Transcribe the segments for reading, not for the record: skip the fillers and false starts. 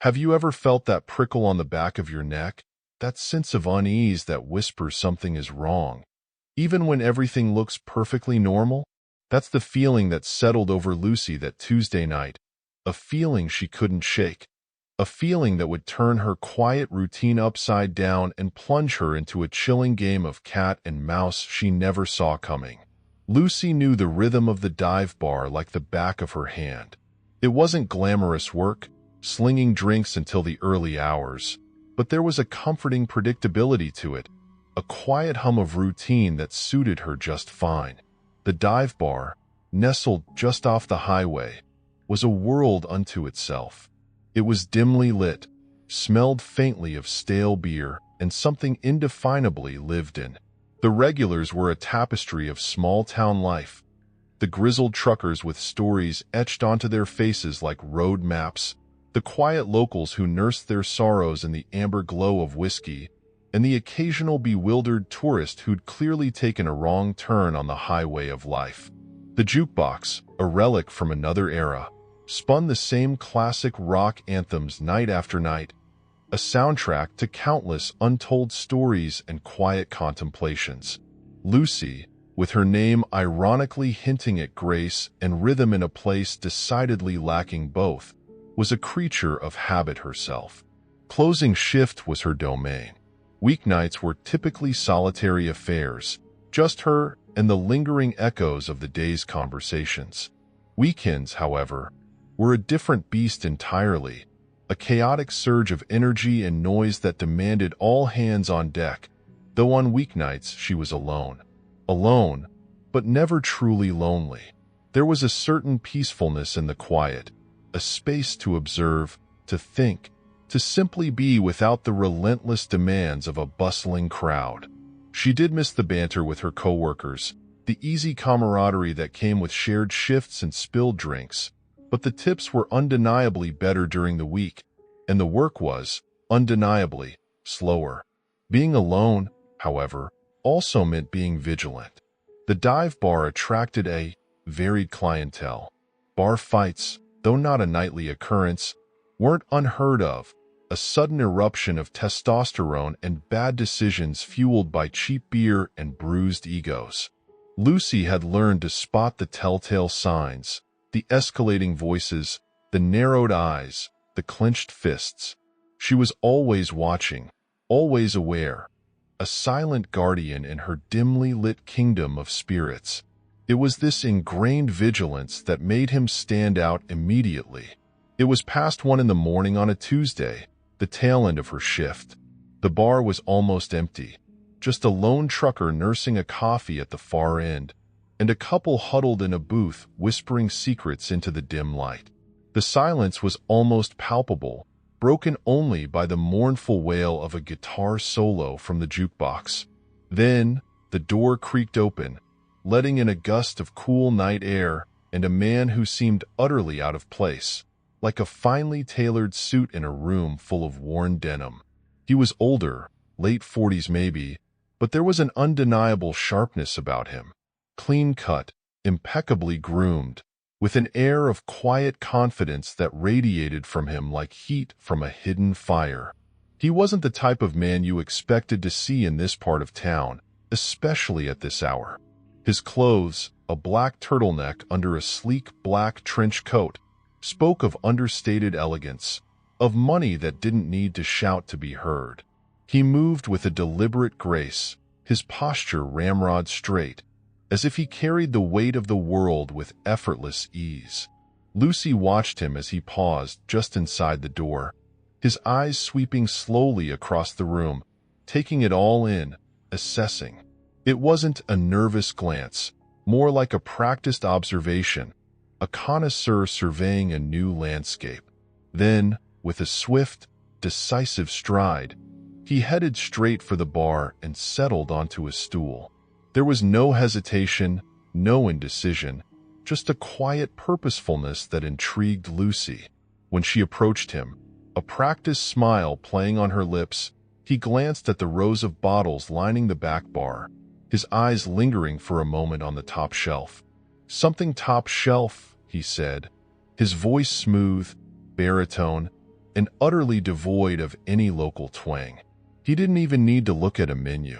Have you ever felt that prickle on the back of your neck? That sense of unease that whispers something is wrong, even when everything looks perfectly normal? That's the feeling that settled over Lucy that Tuesday night, a feeling she couldn't shake, a feeling that would turn her quiet routine upside down and plunge her into a chilling game of cat and mouse she never saw coming. Lucy knew the rhythm of the dive bar like the back of her hand. It wasn't glamorous work, slinging drinks until the early hours, but there was a comforting predictability to it, a quiet hum of routine that suited her just fine. The dive bar, nestled just off the highway, was a world unto itself. It was dimly lit, smelled faintly of stale beer, and something indefinably lived in. The regulars were a tapestry of small-town life, the grizzled truckers with stories etched onto their faces like road maps, the quiet locals who nursed their sorrows in the amber glow of whiskey, and the occasional bewildered tourist who'd clearly taken a wrong turn on the highway of life. The jukebox, a relic from another era, spun the same classic rock anthems night after night, a soundtrack to countless untold stories and quiet contemplations. Lucy, with her name ironically hinting at grace and rhythm in a place decidedly lacking both, was a creature of habit herself. Closing shift was her domain. Weeknights were typically solitary affairs, just her and the lingering echoes of the day's conversations. Weekends, however, were a different beast entirely, a chaotic surge of energy and noise that demanded all hands on deck, though on weeknights she was alone. Alone, but never truly lonely. There was a certain peacefulness in the quiet, a space to observe, to think, to simply be without the relentless demands of a bustling crowd. She did miss the banter with her coworkers, the easy camaraderie that came with shared shifts and spilled drinks, but the tips were undeniably better during the week, and the work was, undeniably, slower. Being alone, however, also meant being vigilant. The dive bar attracted a varied clientele. Bar fights, though not a nightly occurrence, weren't unheard of, a sudden eruption of testosterone and bad decisions fueled by cheap beer and bruised egos. Lucy had learned to spot the telltale signs, the escalating voices, the narrowed eyes, the clenched fists. She was always watching, always aware, a silent guardian in her dimly lit kingdom of spirits. It was this ingrained vigilance that made him stand out immediately. It was past 1 in the morning on a Tuesday, the tail end of her shift. The bar was almost empty, just a lone trucker nursing a coffee at the far end, and a couple huddled in a booth whispering secrets into the dim light. The silence was almost palpable, broken only by the mournful wail of a guitar solo from the jukebox. Then, the door creaked open, letting in a gust of cool night air and a man who seemed utterly out of place, like a finely tailored suit in a room full of worn denim. He was older, late 40s maybe, but there was an undeniable sharpness about him. Clean-cut, impeccably groomed, with an air of quiet confidence that radiated from him like heat from a hidden fire. He wasn't the type of man you expected to see in this part of town, especially at this hour. His clothes, a black turtleneck under a sleek black trench coat, spoke of understated elegance, of money that didn't need to shout to be heard. He moved with a deliberate grace, his posture ramrod straight, as if he carried the weight of the world with effortless ease. Lucy watched him as he paused just inside the door, his eyes sweeping slowly across the room, taking it all in, assessing. It wasn't a nervous glance, more like a practiced observation, a connoisseur surveying a new landscape. Then, with a swift, decisive stride, he headed straight for the bar and settled onto a stool. There was no hesitation, no indecision, just a quiet purposefulness that intrigued Lucy. When she approached him, a practiced smile playing on her lips, he glanced at the rows of bottles lining the back bar, his eyes lingering for a moment on the top shelf. "Something top shelf," he said, his voice smooth, baritone, and utterly devoid of any local twang. He didn't even need to look at a menu.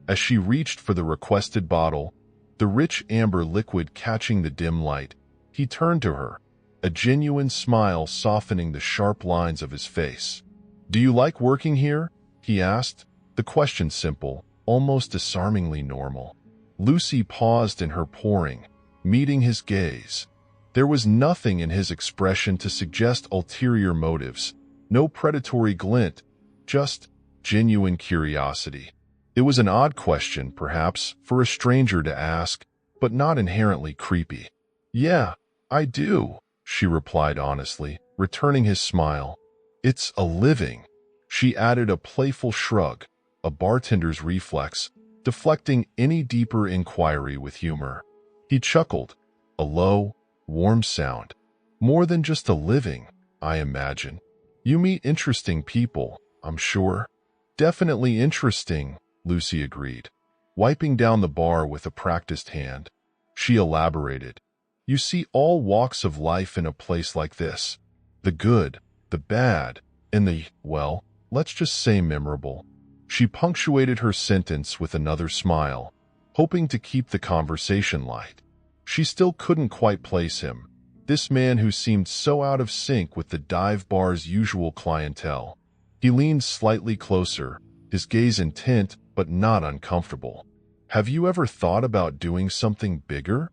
As she reached for the requested bottle, the rich amber liquid catching the dim light, he turned to her, a genuine smile softening the sharp lines of his face. "Do you like working here?" he asked, the question simple, almost disarmingly normal. Lucy paused in her pouring, meeting his gaze. There was nothing in his expression to suggest ulterior motives, no predatory glint, just genuine curiosity. It was an odd question, perhaps, for a stranger to ask, but not inherently creepy. "Yeah, I do," she replied honestly, returning his smile. "It's a living." She added a playful shrug, a bartender's reflex, deflecting any deeper inquiry with humor. He chuckled, a low, warm sound. "More than just a living, I imagine. You meet interesting people, I'm sure." "Definitely interesting," Lucy agreed, wiping down the bar with a practiced hand. She elaborated. "You see all walks of life in a place like this. The good, the bad, and the, well, let's just say memorable." She punctuated her sentence with another smile, hoping to keep the conversation light. She still couldn't quite place him, this man who seemed so out of sync with the dive bar's usual clientele. He leaned slightly closer, his gaze intent but not uncomfortable. "Have you ever thought about doing something bigger?"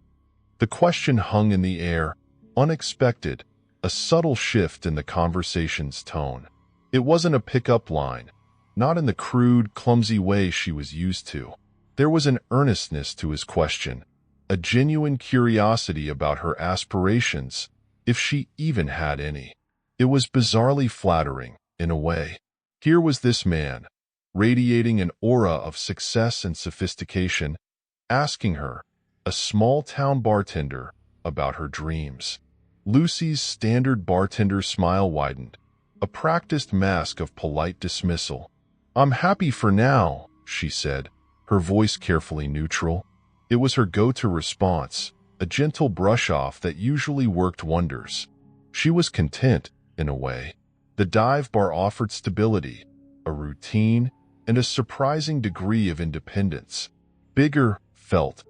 The question hung in the air, unexpected, a subtle shift in the conversation's tone. It wasn't a pickup line, not in the crude, clumsy way she was used to. There was an earnestness to his question, a genuine curiosity about her aspirations, if she even had any. It was bizarrely flattering, in a way. Here was this man, radiating an aura of success and sophistication, asking her, a small-town bartender, about her dreams. Lucy's standard bartender smile widened, a practiced mask of polite dismissal. "I'm happy for now," she said, her voice carefully neutral. It was her go-to response, a gentle brush-off that usually worked wonders. She was content, in a way. The dive bar offered stability, a routine, and a surprising degree of independence. Bigger felt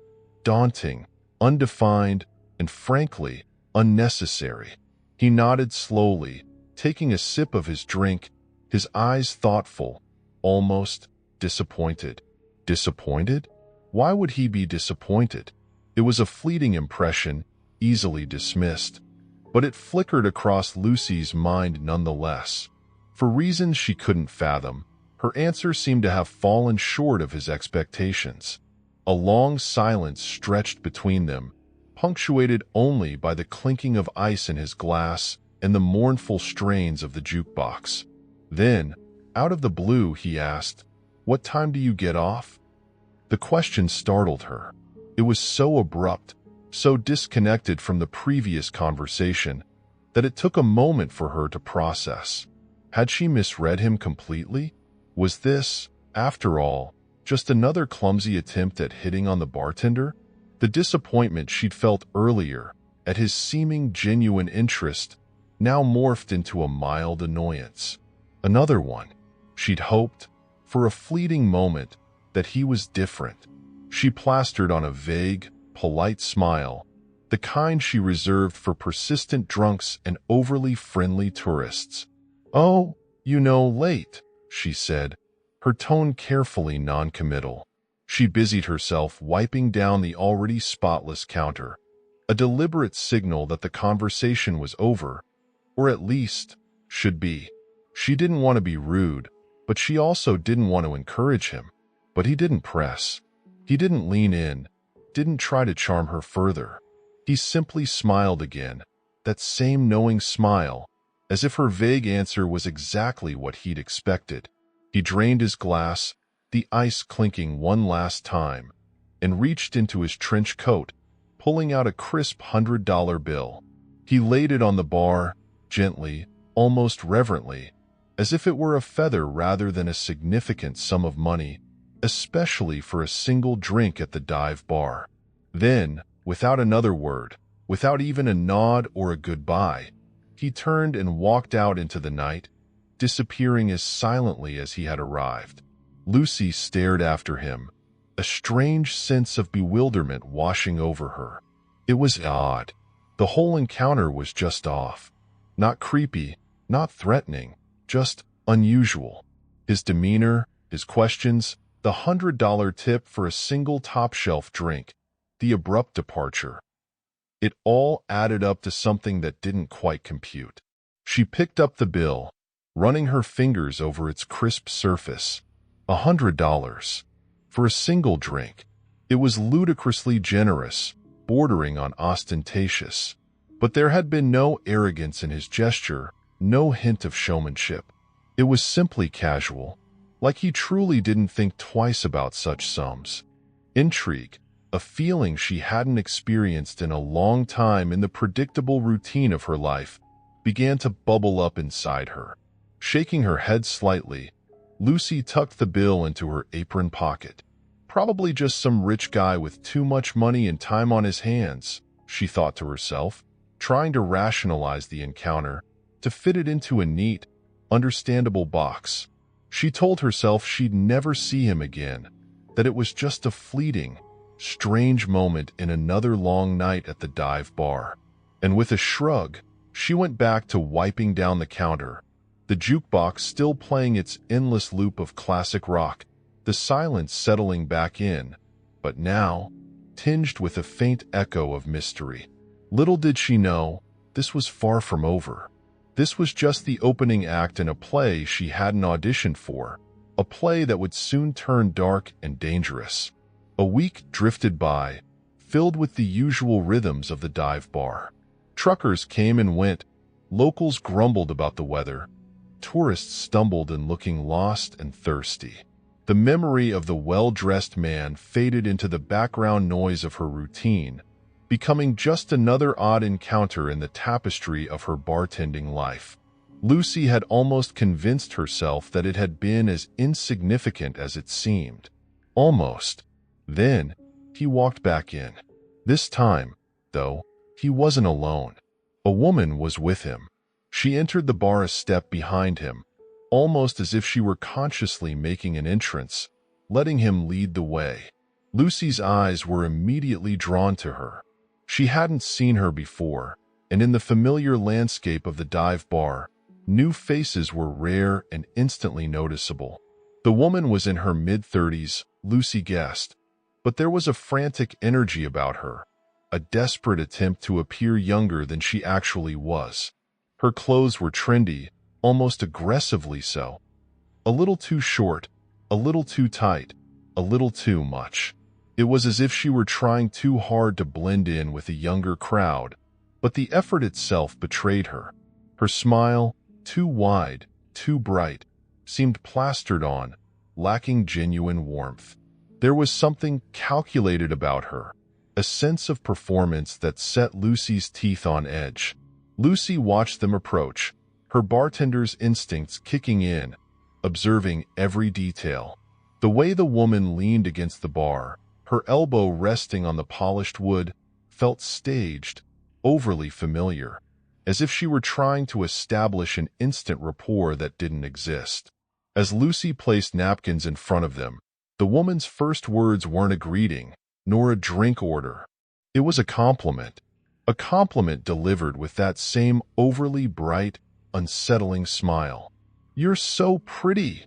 daunting, undefined, and frankly, unnecessary. He nodded slowly, taking a sip of his drink, his eyes thoughtful, almost disappointed. Disappointed? Why would he be disappointed? It was a fleeting impression, easily dismissed, but it flickered across Lucy's mind nonetheless. For reasons she couldn't fathom, her answer seemed to have fallen short of his expectations. A long silence stretched between them, punctuated only by the clinking of ice in his glass and the mournful strains of the jukebox. Then, out of the blue, he asked, "What time do you get off?" The question startled her. It was so abrupt, so disconnected from the previous conversation, that it took a moment for her to process. Had she misread him completely? Was this, after all, just another clumsy attempt at hitting on the bartender? The disappointment she'd felt earlier, at his seeming genuine interest, now morphed into a mild annoyance. Another one. She'd hoped, for a fleeting moment, that he was different. She plastered on a vague, polite smile, the kind she reserved for persistent drunks and overly friendly tourists. "Oh, late," she said, her tone carefully non-committal. She busied herself wiping down the already spotless counter, a deliberate signal that the conversation was over, or at least, should be. She didn't want to be rude, but she also didn't want to encourage him. But he didn't press. He didn't lean in, didn't try to charm her further. He simply smiled again, that same knowing smile, as if her vague answer was exactly what he'd expected. He drained his glass, the ice clinking one last time, and reached into his trench coat, pulling out a crisp $100 bill. He laid it on the bar, gently, almost reverently, as if it were a feather rather than a significant sum of money, especially for a single drink at the dive bar. Then, without another word, without even a nod or a goodbye, he turned and walked out into the night, disappearing as silently as he had arrived. Lucy stared after him, a strange sense of bewilderment washing over her. It was odd. The whole encounter was just off. Not creepy, not threatening, just unusual. His demeanor, his questions, the $100 tip for a single top-shelf drink, the abrupt departure. It all added up to something that didn't quite compute. She picked up the bill, running her fingers over its crisp surface. $100 for a single drink. It was ludicrously generous, bordering on ostentatious. But there had been no arrogance in his gesture, no hint of showmanship. It was simply casual, like he truly didn't think twice about such sums. Intrigue, a feeling she hadn't experienced in a long time in the predictable routine of her life, began to bubble up inside her. Shaking her head slightly, Lucy tucked the bill into her apron pocket. Probably just some rich guy with too much money and time on his hands, she thought to herself, trying to rationalize the encounter, to fit it into a neat, understandable box. She told herself she'd never see him again, that it was just a fleeting, strange moment in another long night at the dive bar. And with a shrug, she went back to wiping down the counter, the jukebox still playing its endless loop of classic rock, the silence settling back in, but now tinged with a faint echo of mystery. Little did she know, this was far from over. This was just the opening act in a play she hadn't auditioned for, a play that would soon turn dark and dangerous. A week drifted by, filled with the usual rhythms of the dive bar. Truckers came and went, locals grumbled about the weather, tourists stumbled in looking lost and thirsty. The memory of the well-dressed man faded into the background noise of her routine, becoming just another odd encounter in the tapestry of her bartending life. Lucy had almost convinced herself that it had been as insignificant as it seemed. Almost. Then, he walked back in. This time, though, he wasn't alone. A woman was with him. She entered the bar a step behind him, almost as if she were consciously making an entrance, letting him lead the way. Lucy's eyes were immediately drawn to her. She hadn't seen her before, and in the familiar landscape of the dive bar, new faces were rare and instantly noticeable. The woman was in her mid-30s, Lucy guessed, but there was a frantic energy about her, a desperate attempt to appear younger than she actually was. Her clothes were trendy, almost aggressively so. A little too short, a little too tight, a little too much. It was as if she were trying too hard to blend in with a younger crowd, but the effort itself betrayed her. Her smile, too wide, too bright, seemed plastered on, lacking genuine warmth. There was something calculated about her, a sense of performance that set Lucy's teeth on edge. Lucy watched them approach, her bartender's instincts kicking in, observing every detail. The way the woman leaned against the bar, her elbow resting on the polished wood, felt staged, overly familiar, as if she were trying to establish an instant rapport that didn't exist. As Lucy placed napkins in front of them, the woman's first words weren't a greeting, nor a drink order. It was a compliment delivered with that same overly bright, unsettling smile. "You're so pretty,"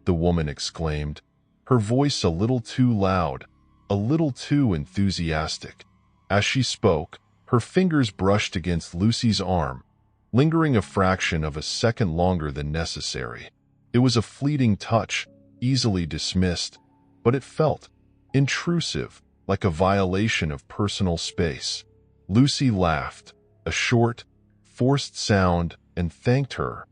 the woman exclaimed, her voice a little too loud, a little too enthusiastic. As she spoke, her fingers brushed against Lucy's arm, lingering a fraction of a second longer than necessary. It was a fleeting touch, easily dismissed, but it felt intrusive, like a violation of personal space. Lucy laughed, a short, forced sound, and thanked her,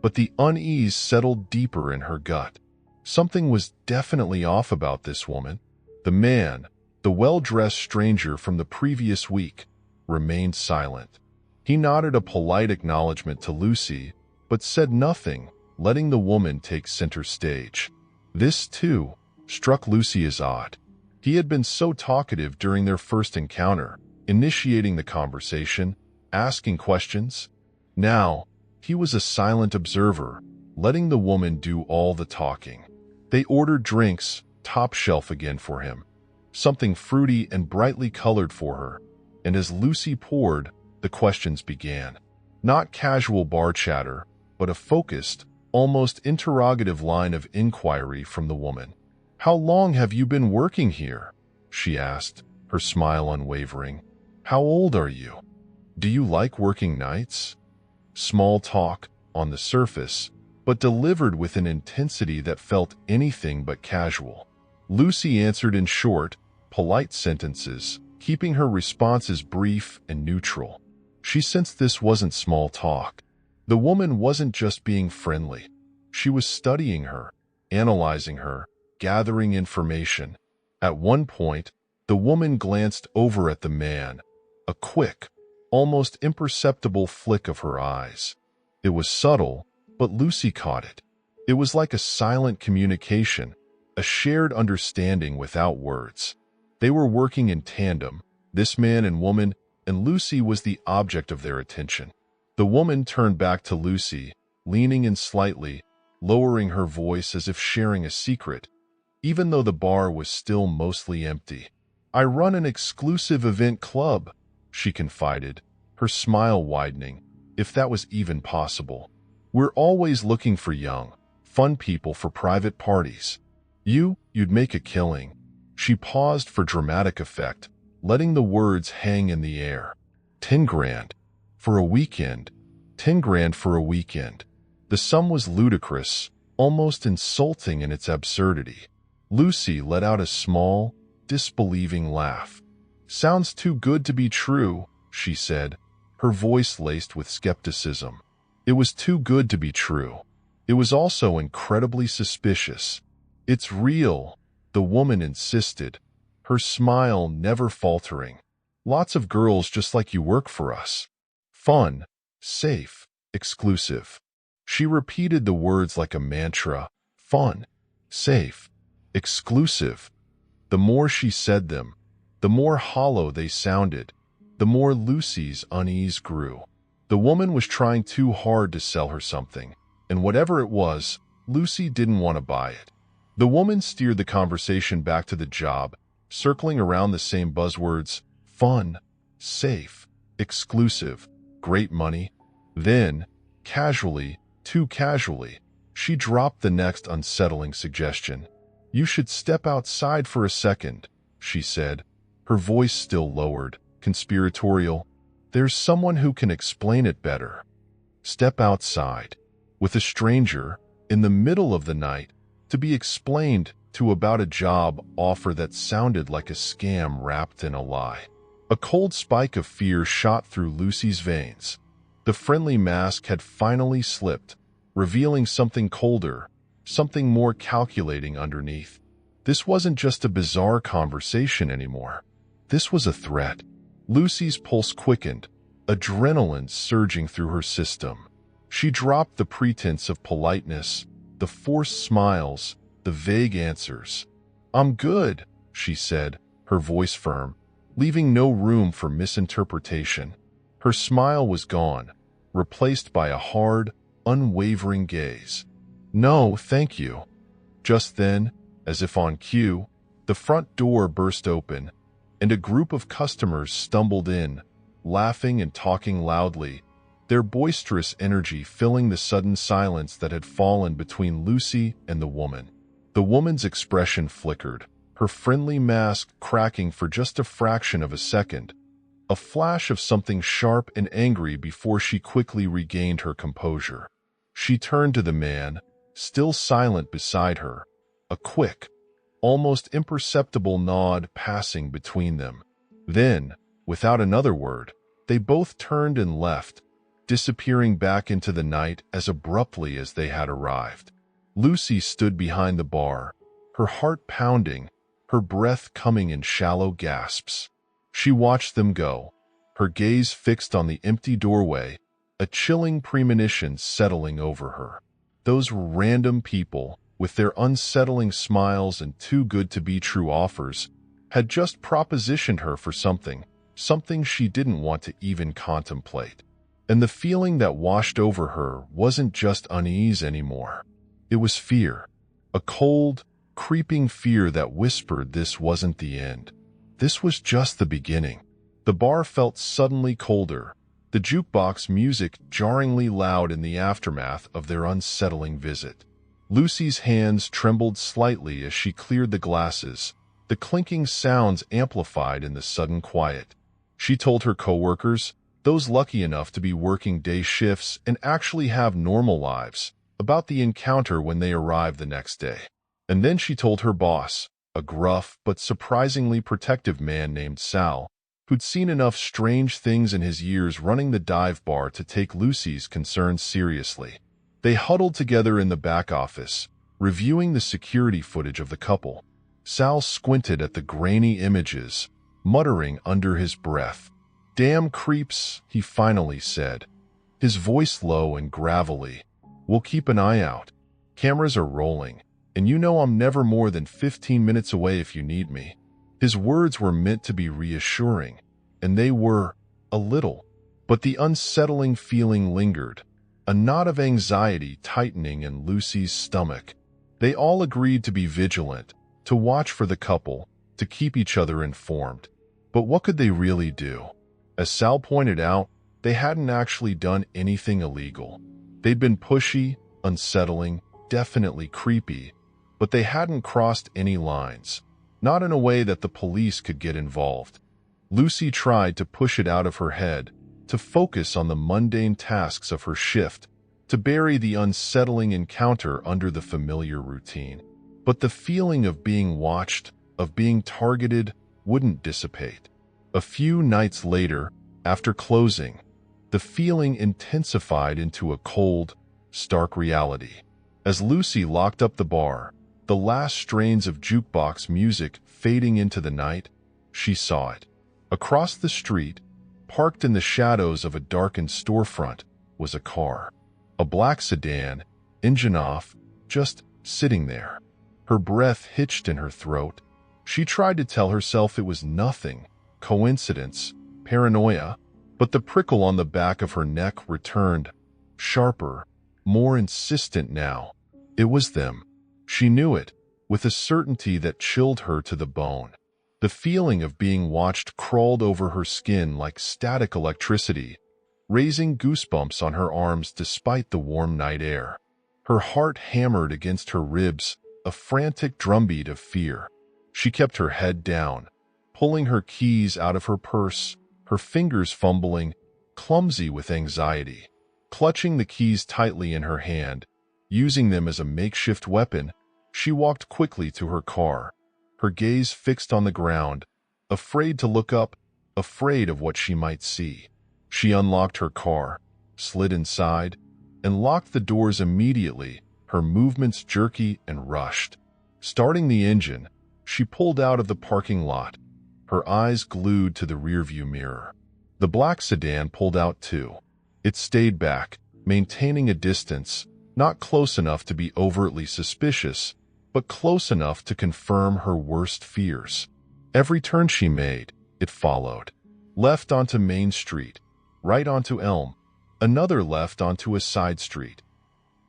but the unease settled deeper in her gut. Something was definitely off about this woman. The man, the well-dressed stranger from the previous week, remained silent. He nodded a polite acknowledgement to Lucy, but said nothing, letting the woman take center stage. This, too, struck Lucy as odd. He had been so talkative during their first encounter, initiating the conversation, asking questions. Now, he was a silent observer, letting the woman do all the talking. They ordered drinks, top shelf again for him, something fruity and brightly colored for her, and as Lucy poured, the questions began. Not casual bar chatter, but a focused, almost interrogative line of inquiry from the woman. "How long have you been working here?" she asked, her smile unwavering. "How old are you? Do you like working nights?" Small talk, on the surface, but delivered with an intensity that felt anything but casual. Lucy answered in short, polite sentences, keeping her responses brief and neutral. She sensed this wasn't small talk. The woman wasn't just being friendly. She was studying her, analyzing her, gathering information. At one point, the woman glanced over at the man, a quick, almost imperceptible flick of her eyes. It was subtle, but Lucy caught it. It was like a silent communication, a shared understanding without words. They were working in tandem, this man and woman, and Lucy was the object of their attention. The woman turned back to Lucy, leaning in slightly, lowering her voice as if sharing a secret, even though the bar was still mostly empty. "I run an exclusive event club," she confided, her smile widening, if that was even possible. "We're always looking for young, fun people for private parties. You'd make a killing." She paused for dramatic effect, letting the words hang in the air. 10 grand. For a weekend. 10 grand for a weekend. The sum was ludicrous, almost insulting in its absurdity. Lucy let out a small, disbelieving laugh. "Sounds too good to be true," she said, her voice laced with skepticism. It was too good to be true. It was also incredibly suspicious. "It's real," the woman insisted, her smile never faltering. "Lots of girls just like you work for us. Fun, safe, exclusive." She repeated the words like a mantra. Fun, safe, exclusive. The more she said them, the more hollow they sounded, the more Lucy's unease grew. The woman was trying too hard to sell her something, and whatever it was, Lucy didn't want to buy it. The woman steered the conversation back to the job, circling around the same buzzwords: fun, safe, exclusive, great money. Then, casually, too casually, she dropped the next unsettling suggestion. "You should step outside for a second," she said, her voice still lowered, conspiratorial. "There's someone who can explain it better." Step outside, with a stranger, in the middle of the night, to be explained to about a job offer that sounded like a scam wrapped in a lie. A cold spike of fear shot through Lucy's veins. The friendly mask had finally slipped, revealing something colder, something more calculating underneath. This wasn't just a bizarre conversation anymore. This was a threat. Lucy's pulse quickened, adrenaline surging through her system. She dropped the pretense of politeness, the forced smiles, the vague answers. "I'm good," she said, her voice firm, leaving no room for misinterpretation. Her smile was gone, replaced by a hard, unwavering gaze. "No, thank you." Just then, as if on cue, the front door burst open, and a group of customers stumbled in, laughing and talking loudly, their boisterous energy filling the sudden silence that had fallen between Lucy and the woman. The woman's expression flickered, her friendly mask cracking for just a fraction of a second, a flash of something sharp and angry before she quickly regained her composure. She turned to the man, still silent beside her, a quick, almost imperceptible nod passing between them. Then, without another word, they both turned and left, disappearing back into the night as abruptly as they had arrived. Lucy stood behind the bar, her heart pounding, her breath coming in shallow gasps. She watched them go, her gaze fixed on the empty doorway, a chilling premonition settling over her. Those random people, with their unsettling smiles and too-good-to-be-true offers, had just propositioned her for something she didn't want to even contemplate. And the feeling that washed over her wasn't just unease anymore. It was fear. A cold, creeping fear that whispered this wasn't the end. This was just the beginning. The bar felt suddenly colder, the jukebox music jarringly loud in the aftermath of their unsettling visit. Lucy's hands trembled slightly as she cleared the glasses, the clinking sounds amplified in the sudden quiet. She told her coworkers, those lucky enough to be working day shifts and actually have normal lives, about the encounter when they arrived the next day. And then she told her boss, a gruff but surprisingly protective man named Sal, who'd seen enough strange things in his years running the dive bar to take Lucy's concerns seriously. They huddled together in the back office, reviewing the security footage of the couple. Sal squinted at the grainy images, muttering under his breath. "Damn creeps," he finally said, his voice low and gravelly. "We'll keep an eye out. Cameras are rolling, and you know I'm never more than 15 minutes away if you need me." His words were meant to be reassuring, and they were, a little. But the unsettling feeling lingered, a knot of anxiety tightening in Lucy's stomach. They all agreed to be vigilant, to watch for the couple, to keep each other informed. But what could they really do? As Sal pointed out, they hadn't actually done anything illegal. They'd been pushy, unsettling, definitely creepy, but they hadn't crossed any lines, not in a way that the police could get involved. Lucy tried to push it out of her head, to focus on the mundane tasks of her shift, to bury the unsettling encounter under the familiar routine. But the feeling of being watched, of being targeted, wouldn't dissipate. A few nights later, after closing, the feeling intensified into a cold, stark reality. As Lucy locked up the bar, the last strains of jukebox music fading into the night, she saw it. Across the street, parked in the shadows of a darkened storefront, was a car. A black sedan, engine off, just sitting there. Her breath hitched in her throat. She tried to tell herself it was nothing, coincidence, paranoia, but the prickle on the back of her neck returned, sharper, more insistent now. It was them. She knew it, with a certainty that chilled her to the bone. The feeling of being watched crawled over her skin like static electricity, raising goosebumps on her arms despite the warm night air. Her heart hammered against her ribs, a frantic drumbeat of fear. She kept her head down, pulling her keys out of her purse, her fingers fumbling, clumsy with anxiety. Clutching the keys tightly in her hand, using them as a makeshift weapon, she walked quickly to her car, her gaze fixed on the ground, afraid to look up, afraid of what she might see. She unlocked her car, slid inside, and locked the doors immediately, her movements jerky and rushed. Starting the engine, she pulled out of the parking lot, her eyes glued to the rearview mirror. The black sedan pulled out too. It stayed back, maintaining a distance, not close enough to be overtly suspicious, but close enough to confirm her worst fears. Every turn she made, it followed. Left onto Main Street, right onto Elm, another left onto a side street.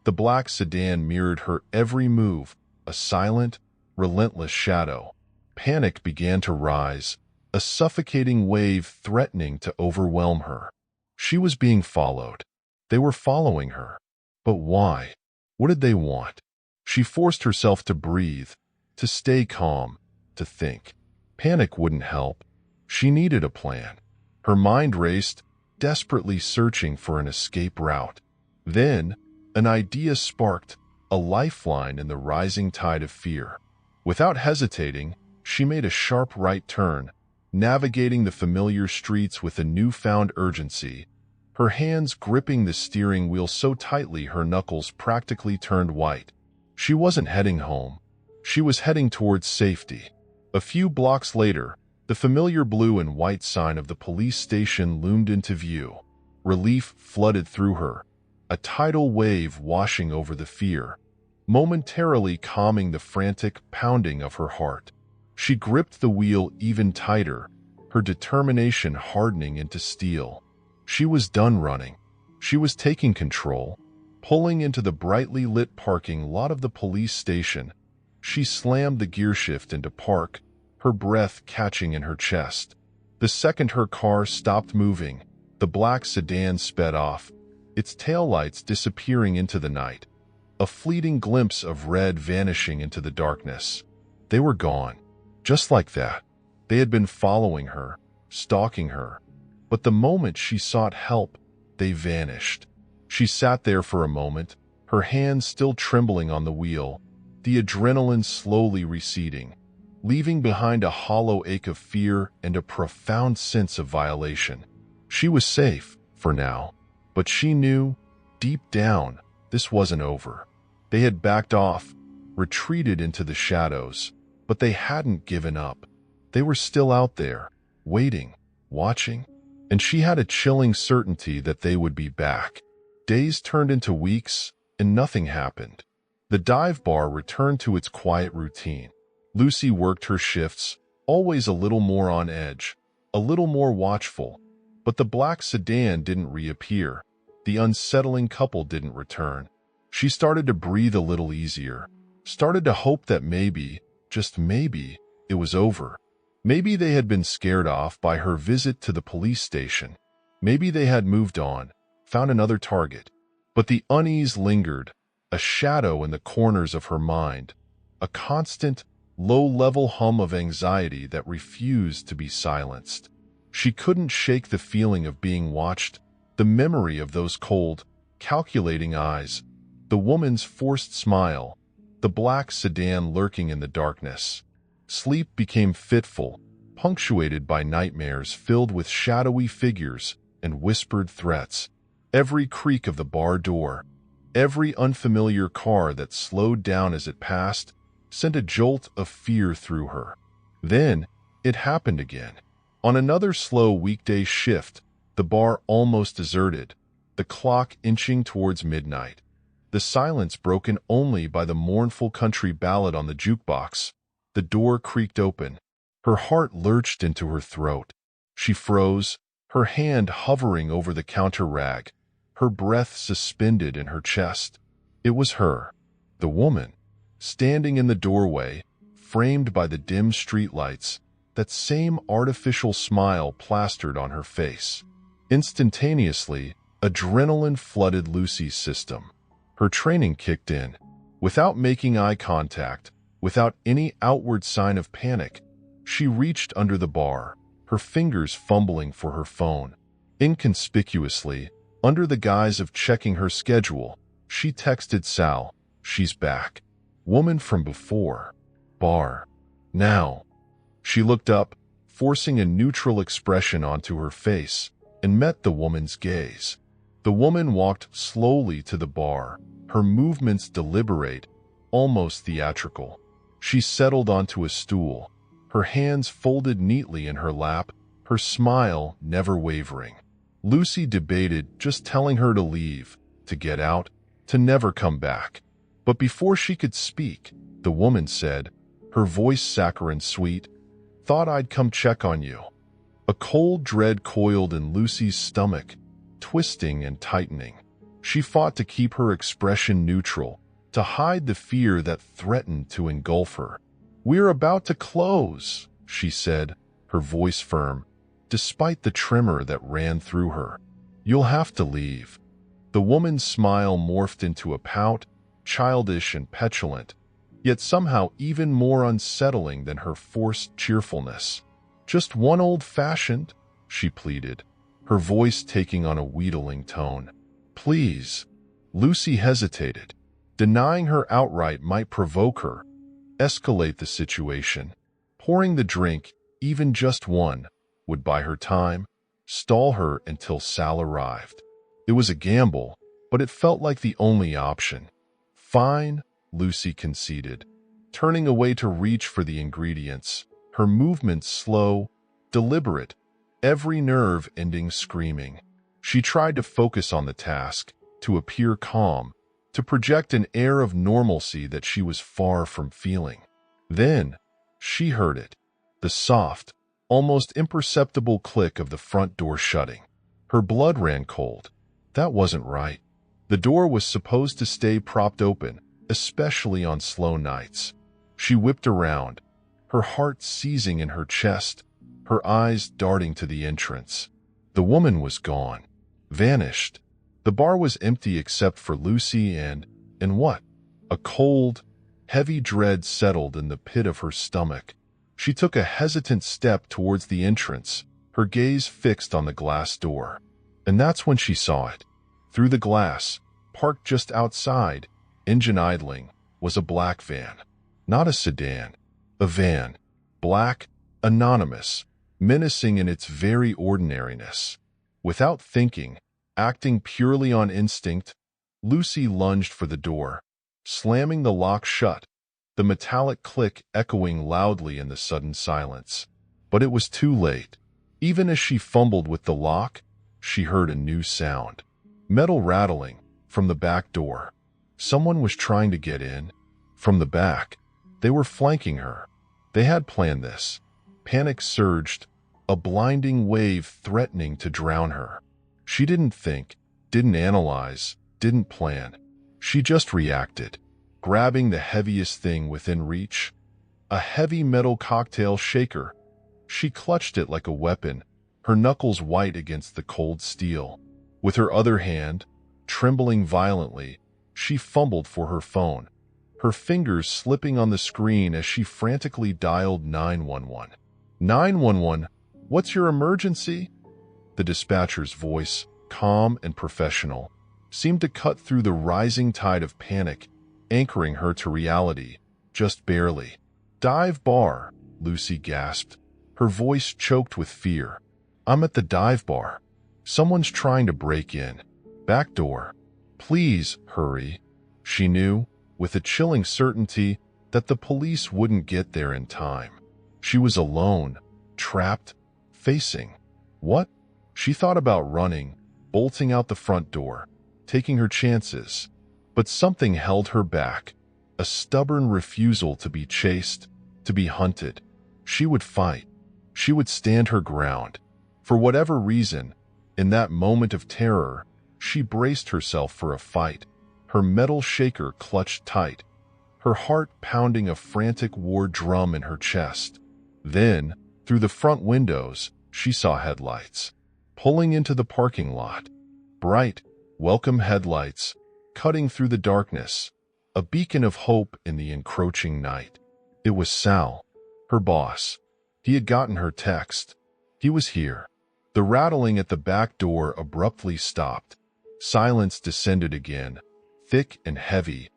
The black sedan mirrored her every move, a silent, relentless shadow. Panic began to rise, a suffocating wave threatening to overwhelm her. She was being followed. They were following her. But why? What did they want? She forced herself to breathe, to stay calm, to think. Panic wouldn't help. She needed a plan. Her mind raced, desperately searching for an escape route. Then, an idea sparked, a lifeline in the rising tide of fear. Without hesitating, she made a sharp right turn, navigating the familiar streets with a newfound urgency, her hands gripping the steering wheel so tightly her knuckles practically turned white. She wasn't heading home. She was heading towards safety. A few blocks later, the familiar blue and white sign of the police station loomed into view. Relief flooded through her, a tidal wave washing over the fear, momentarily calming the frantic pounding of her heart. She gripped the wheel even tighter, her determination hardening into steel. She was done running. She was taking control. Pulling into the brightly lit parking lot of the police station, she slammed the gearshift into park, her breath catching in her chest. The second her car stopped moving, the black sedan sped off, its taillights disappearing into the night. A fleeting glimpse of red vanishing into the darkness. They were gone. Just like that. They had been following her, stalking her. But the moment she sought help, they vanished. She sat there for a moment, her hands still trembling on the wheel, the adrenaline slowly receding, leaving behind a hollow ache of fear and a profound sense of violation. She was safe, for now, but she knew, deep down, this wasn't over. They had backed off, retreated into the shadows, but they hadn't given up. They were still out there, waiting, watching, and she had a chilling certainty that they would be back. Days turned into weeks, and nothing happened. The dive bar returned to its quiet routine. Lucy worked her shifts, always a little more on edge, a little more watchful. But the black sedan didn't reappear. The unsettling couple didn't return. She started to breathe a little easier, started to hope that maybe, just maybe, it was over. Maybe they had been scared off by her visit to the police station. Maybe they had moved on, found another target. But the unease lingered, a shadow in the corners of her mind, a constant, low-level hum of anxiety that refused to be silenced. She couldn't shake the feeling of being watched, the memory of those cold, calculating eyes, the woman's forced smile, the black sedan lurking in the darkness. Sleep became fitful, punctuated by nightmares filled with shadowy figures and whispered threats. Every creak of the bar door, every unfamiliar car that slowed down as it passed, sent a jolt of fear through her. Then, it happened again. On another slow weekday shift, the bar almost deserted, the clock inching towards midnight. The silence broken only by the mournful country ballad on the jukebox. The door creaked open. Her heart lurched into her throat. She froze, her hand hovering over the counter rag, her breath suspended in her chest. It was her, the woman, standing in the doorway, framed by the dim streetlights, that same artificial smile plastered on her face. Instantaneously, adrenaline flooded Lucy's system. Her training kicked in. Without making eye contact, without any outward sign of panic, she reached under the bar, her fingers fumbling for her phone. Inconspicuously, under the guise of checking her schedule, she texted Sal, "She's back. Woman from before. Bar. Now." She looked up, forcing a neutral expression onto her face, and met the woman's gaze. The woman walked slowly to the bar, her movements deliberate, almost theatrical. She settled onto a stool, her hands folded neatly in her lap, her smile never wavering. Lucy debated just telling her to leave, to get out, to never come back. But before she could speak, the woman said, her voice saccharine sweet, "Thought I'd come check on you." A cold dread coiled in Lucy's stomach, twisting and tightening. She fought to keep her expression neutral, to hide the fear that threatened to engulf her. "We're about to close," she said, her voice firm, despite the tremor that ran through her. "You'll have to leave." The woman's smile morphed into a pout, childish and petulant, yet somehow even more unsettling than her forced cheerfulness. "Just one old-fashioned," she pleaded, her voice taking on a wheedling tone. "Please." Lucy hesitated. Denying her outright might provoke her, escalate the situation. Pouring the drink, even just one, would buy her time, stall her until Sal arrived. It was a gamble, but it felt like the only option. "Fine," Lucy conceded, turning away to reach for the ingredients, her movements slow, deliberate, every nerve ending screaming. She tried to focus on the task, to appear calm, to project an air of normalcy that she was far from feeling. Then, she heard it, the soft, almost imperceptible click of the front door shutting. Her blood ran cold. That wasn't right. The door was supposed to stay propped open, especially on slow nights. She whipped around, her heart seizing in her chest, her eyes darting to the entrance. The woman was gone, vanished. The bar was empty except for Lucy and what? A cold, heavy dread settled in the pit of her stomach. She took a hesitant step towards the entrance, her gaze fixed on the glass door. And that's when she saw it. Through the glass, parked just outside, engine idling, was a black van. Not a sedan. A van. Black, anonymous, menacing in its very ordinariness. Without thinking, acting purely on instinct, Lucy lunged for the door, slamming the lock shut, the metallic click echoing loudly in the sudden silence. But it was too late. Even as she fumbled with the lock, she heard a new sound. Metal rattling from the back door. Someone was trying to get in. From the back, they were flanking her. They had planned this. Panic surged, a blinding wave threatening to drown her. She didn't think, didn't analyze, didn't plan. She just reacted, grabbing the heaviest thing within reach. A heavy metal cocktail shaker. She clutched it like a weapon, her knuckles white against the cold steel. With her other hand, trembling violently, she fumbled for her phone, her fingers slipping on the screen as she frantically dialed 911. 911, what's your emergency? The dispatcher's voice, calm and professional, seemed to cut through the rising tide of panic, anchoring her to reality, just barely. Dive bar, Lucy gasped, her voice choked with fear. I'm at the dive bar. Someone's trying to break in. Back door. Please, hurry. She knew, with a chilling certainty, that the police wouldn't get there in time. She was alone, trapped, facing. What? She thought about running, bolting out the front door, taking her chances. But something held her back, a stubborn refusal to be chased, to be hunted. She would fight. She would stand her ground. For whatever reason, in that moment of terror, she braced herself for a fight, her metal shaker clutched tight, her heart pounding a frantic war drum in her chest. Then, through the front windows, she saw headlights, pulling into the parking lot. Bright, welcome headlights, cutting through the darkness, a beacon of hope in the encroaching night. It was Sal, her boss. He had gotten her text. He was here. The rattling at the back door abruptly stopped. Silence descended again, thick and heavy,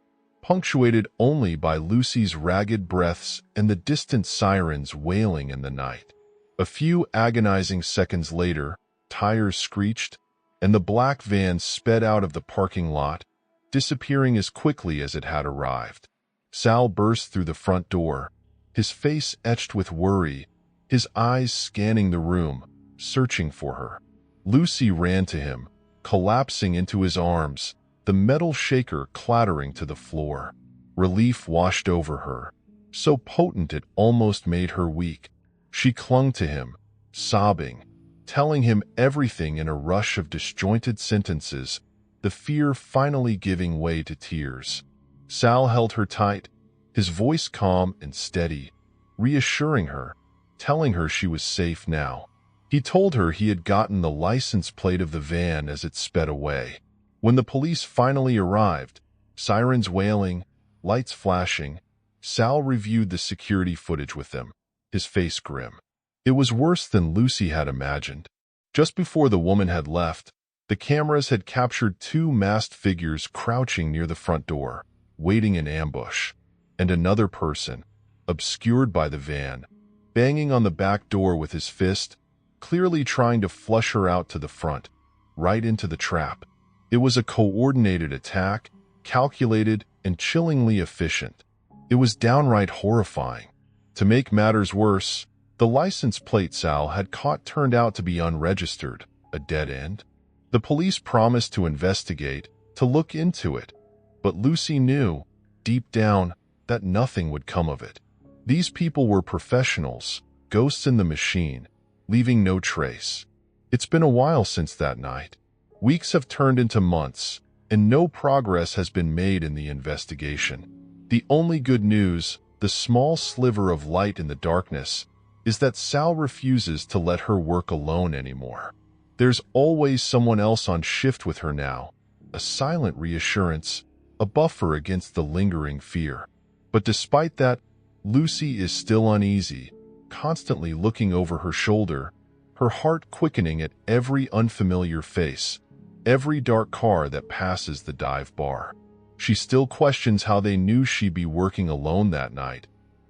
punctuated only by Lucy's ragged breaths and the distant sirens wailing in the night. A few agonizing seconds later, tires screeched, and the black van sped out of the parking lot, disappearing as quickly as it had arrived. Sal burst through the front door, his face etched with worry, his eyes scanning the room, searching for her. Lucy ran to him, collapsing into his arms, the metal shaker clattering to the floor. Relief washed over her, so potent it almost made her weak. She clung to him, sobbing, telling him everything in a rush of disjointed sentences, the fear finally giving way to tears. Sal held her tight, his voice calm and steady, reassuring her, telling her she was safe now. He told her he had gotten the license plate of the van as it sped away. When the police finally arrived, sirens wailing, lights flashing, Sal reviewed the security footage with them, his face grim. It was worse than Lucy had imagined. Just before the woman had left, the cameras had captured two masked figures crouching near the front door, waiting in ambush, and another person, obscured by the van, banging on the back door with his fist, clearly trying to flush her out to the front, right into the trap. It was a coordinated attack, calculated and chillingly efficient. It was downright horrifying. To make matters worse, the license plate Sal had caught turned out to be unregistered, a dead end. The police promised to investigate, to look into it, but Lucy knew, deep down, that nothing would come of it. These people were professionals, ghosts in the machine, leaving no trace. It's been a while since that night. Weeks have turned into months, and no progress has been made in the investigation. The only good news, the small sliver of light in the darkness, is that Sal refuses to let her work alone anymore. There's always someone else on shift with her now, a silent reassurance, a buffer against the lingering fear. But despite that, Lucy is still uneasy, constantly looking over her shoulder, her heart quickening at every unfamiliar face, every dark car that passes the dive bar. She still questions how they knew she'd be working alone that night,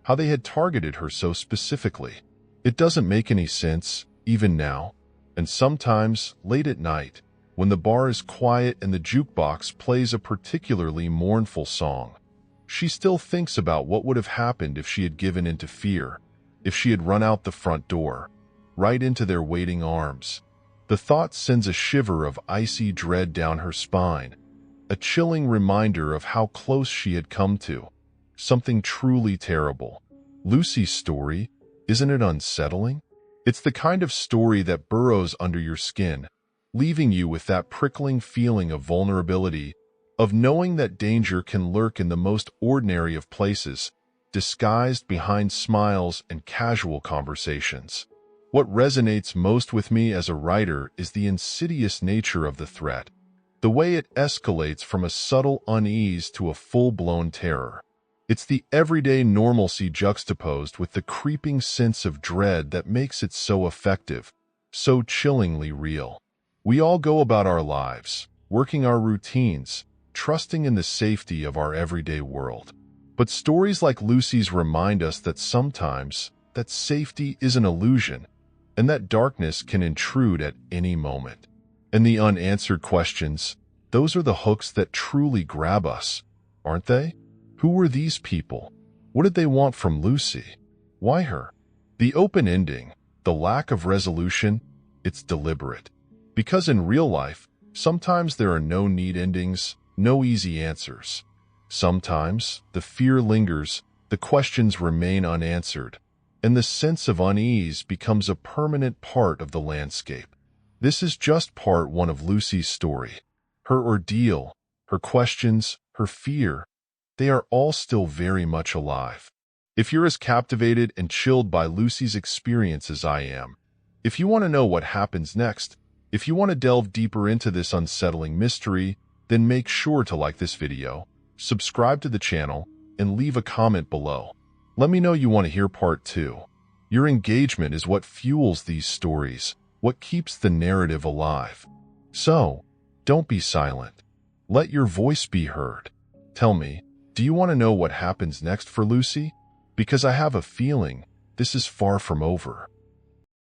how they had targeted her so specifically. It doesn't make any sense, even now. And sometimes, late at night, when the bar is quiet and the jukebox plays a particularly mournful song, she still thinks about what would have happened if she had given in to fear, if she had run out the front door, right into their waiting arms. The thought sends a shiver of icy dread down her spine, a chilling reminder of how close she had come to something truly terrible. Lucy's story, isn't it unsettling? It's the kind of story that burrows under your skin, leaving you with that prickling feeling of vulnerability, of knowing that danger can lurk in the most ordinary of places, disguised behind smiles and casual conversations. What resonates most with me as a writer is the insidious nature of the threat, the way it escalates from a subtle unease to a full-blown terror. It's the everyday normalcy juxtaposed with the creeping sense of dread that makes it so effective, so chillingly real. We all go about our lives, working our routines, trusting in the safety of our everyday world. But stories like Lucy's remind us that sometimes that safety is an illusion, and that darkness can intrude at any moment. And the unanswered questions, those are the hooks that truly grab us, aren't they? Who were these people? What did they want from Lucy? Why her? The open ending, the lack of resolution, it's deliberate. Because in real life, sometimes there are no neat endings, no easy answers. Sometimes the fear lingers, the questions remain unanswered, and the sense of unease becomes a permanent part of the landscape. This is just part one of Lucy's story. Her ordeal, her questions, her fear, they are all still very much alive. If you're as captivated and chilled by Lucy's experience as I am, if you want to know what happens next, if you want to delve deeper into this unsettling mystery, then make sure to like this video, subscribe to the channel, and leave a comment below. Let me know you want to hear part 2. Your engagement is what fuels these stories, what keeps the narrative alive. So, don't be silent. Let your voice be heard. Tell me, do you want to know what happens next for Lucy? Because I have a feeling this is far from over.